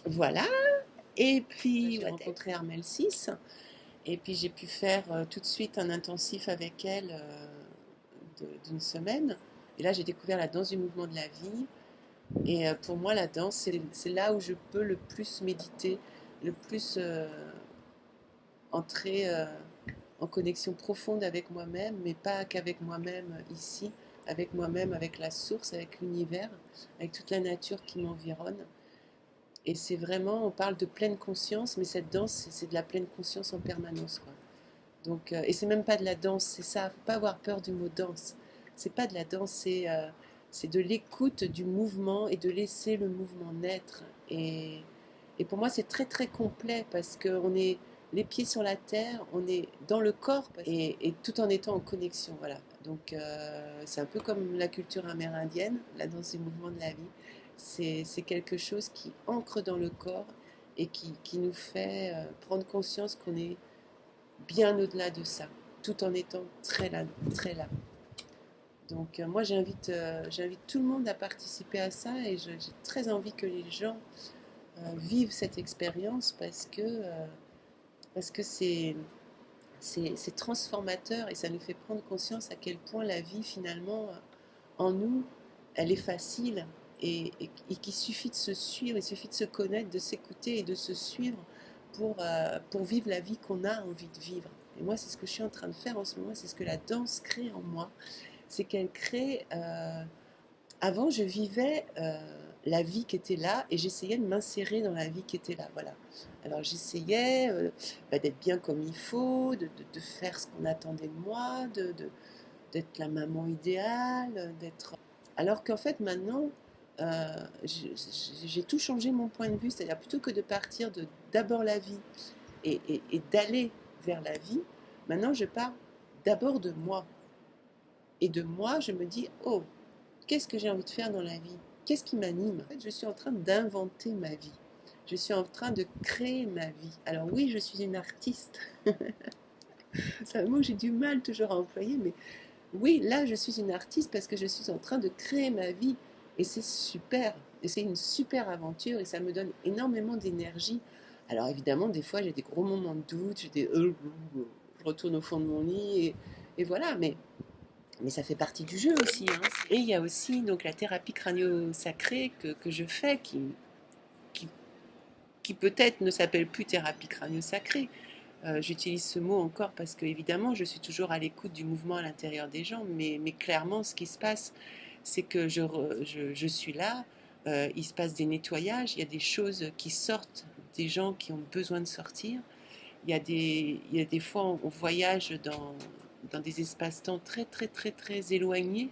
Voilà. Et puis, j'ai rencontré Armelle 6. Et puis, j'ai pu faire tout de suite un intensif avec elle d'une semaine. Et là, j'ai découvert la danse du mouvement de la vie. Et pour moi, la danse, c'est là où je peux le plus méditer, le plus entrer en connexion profonde avec moi-même, mais pas qu'avec moi-même ici, avec moi-même, avec la source, avec l'univers, avec toute la nature qui m'environne. Et c'est vraiment, on parle de pleine conscience, mais cette danse, c'est de la pleine conscience en permanence, quoi. Donc, et c'est même pas de la danse, c'est ça. Faut pas avoir peur du mot danse. C'est pas de la danse, c'est de l'écoute du mouvement et de laisser le mouvement naître. Et pour moi, c'est très très complet parce qu'on est les pieds sur la terre, on est dans le corps et tout en étant en connexion. Voilà. Donc, c'est un peu comme la culture amérindienne, la danse du mouvement de la vie. C'est quelque chose qui ancre dans le corps et qui nous fait prendre conscience qu'on est bien au-delà de ça, tout en étant très là, très là. Donc moi j'invite tout le monde à participer à ça et j'ai très envie que les gens vivent cette expérience parce que c'est transformateur et ça nous fait prendre conscience à quel point la vie finalement en nous, elle est facile et qu'il suffit de se suivre, il suffit de se connaître, de s'écouter et de se suivre pour vivre la vie qu'on a envie de vivre. Et moi, c'est ce que je suis en train de faire en ce moment, c'est ce que la danse crée en moi. C'est qu'elle crée... avant, je vivais la vie qui était là et j'essayais de m'insérer dans la vie qui était là. Voilà. Alors j'essayais d'être bien comme il faut, de faire ce qu'on attendait de moi, d'être la maman idéale, d'être... Alors qu'en fait maintenant, euh, j'ai tout changé mon point de vue, c'est-à-dire plutôt que de partir de d'abord la vie et d'aller vers la vie, maintenant je pars d'abord de moi. Et de moi, je me dis, oh, qu'est-ce que j'ai envie de faire dans la vie? Qu'est-ce qui m'anime? En fait, je suis en train d'inventer ma vie. Je suis en train de créer ma vie. Alors oui, je suis une artiste. C'est un mot que j'ai du mal toujours à employer, mais oui, là, je suis une artiste parce que je suis en train de créer ma vie. Et c'est super. Et c'est une super aventure et ça me donne énormément d'énergie. Alors évidemment, des fois, j'ai des gros moments de doute, je retourne au fond de mon lit et voilà. Mais ça fait partie du jeu aussi, hein. Et il y a aussi donc la thérapie crânio-sacrée que je fais qui, qui peut-être ne s'appelle plus thérapie crânio-sacrée. J'utilise ce mot encore parce que évidemment je suis toujours à l'écoute du mouvement à l'intérieur des gens, mais clairement ce qui se passe c'est que je suis là, il se passe des nettoyages, il y a des choses qui sortent, des gens qui ont besoin de sortir, il y a des fois on voyage dans des espaces-temps très très très très éloignés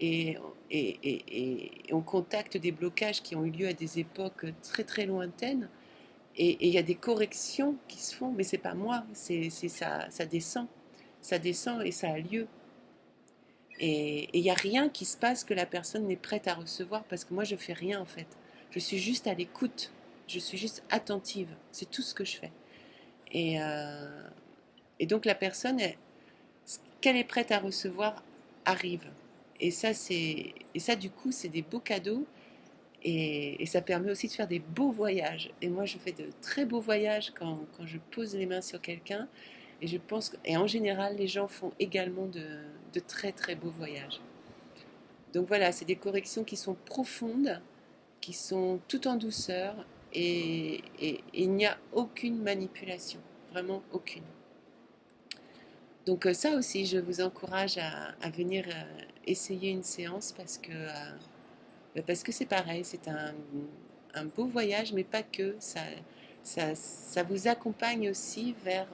et, et on contacte des blocages qui ont eu lieu à des époques très très lointaines et il y a des corrections qui se font, mais c'est pas moi, c'est ça, ça descend et ça a lieu. Et il n'y a rien qui se passe que la personne n'est prête à recevoir parce que moi je fais rien en fait. Je suis juste à l'écoute, je suis juste attentive, c'est tout ce que je fais. Et, euh, et donc la personne, ce qu'elle est prête à recevoir arrive. Et ça du coup c'est des beaux cadeaux et ça permet aussi de faire des beaux voyages. Et moi, je fais de très beaux voyages quand je pose les mains sur quelqu'un. Et je pense et en général, les gens font également de très très beaux voyages. Donc voilà, c'est des corrections qui sont profondes, qui sont tout en douceur. Et il n'y a aucune manipulation, vraiment aucune. Donc ça aussi, je vous encourage à venir essayer une séance parce que c'est pareil, c'est un beau voyage, mais pas que. Ça vous accompagne aussi vers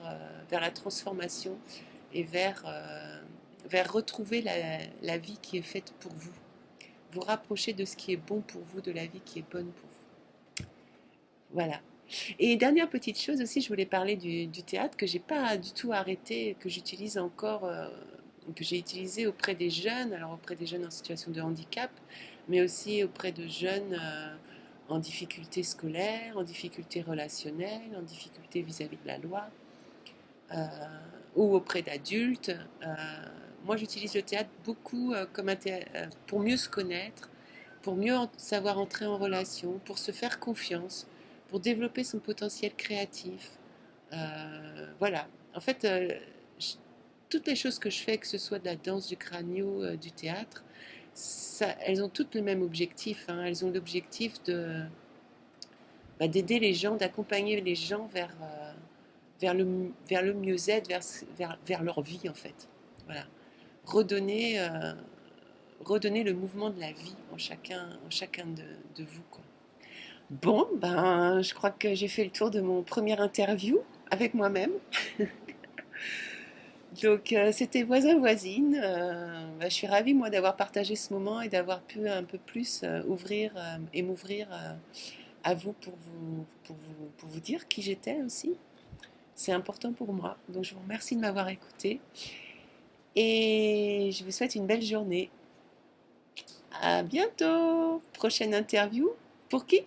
la transformation et vers retrouver la vie qui est faite pour vous. Vous rapprocher de ce qui est bon pour vous, de la vie qui est bonne pour vous. Voilà. Et dernière petite chose aussi, je voulais parler du théâtre que j'ai pas du tout arrêté, que j'utilise encore, que j'ai utilisé auprès des jeunes, alors auprès des jeunes en situation de handicap, mais aussi auprès de jeunes en difficulté scolaire, en difficulté relationnelle, en difficulté vis-à-vis de la loi, euh, ou auprès d'adultes. Moi, j'utilise le théâtre beaucoup pour mieux se connaître, pour mieux savoir entrer en relation, pour se faire confiance, pour développer son potentiel créatif. Voilà. En fait, toutes les choses que je fais, que ce soit de la danse, du cranio, du théâtre, elles ont toutes le même objectif, hein. Elles ont l'objectif d'aider les gens, d'accompagner les gens vers le mieux-être, vers leur vie en fait. Voilà. Redonner, redonner le mouvement de la vie en chacun de vous, quoi. Bon, ben, je crois que j'ai fait le tour de mon première interview avec moi-même. Donc, c'était voisin-voisine. Je suis ravie, moi, d'avoir partagé ce moment et d'avoir pu un peu plus ouvrir et m'ouvrir à vous pour vous dire qui j'étais aussi. C'est important pour moi. Donc, je vous remercie de m'avoir écouté et je vous souhaite une belle journée. À bientôt. Prochaine interview. Pour qui?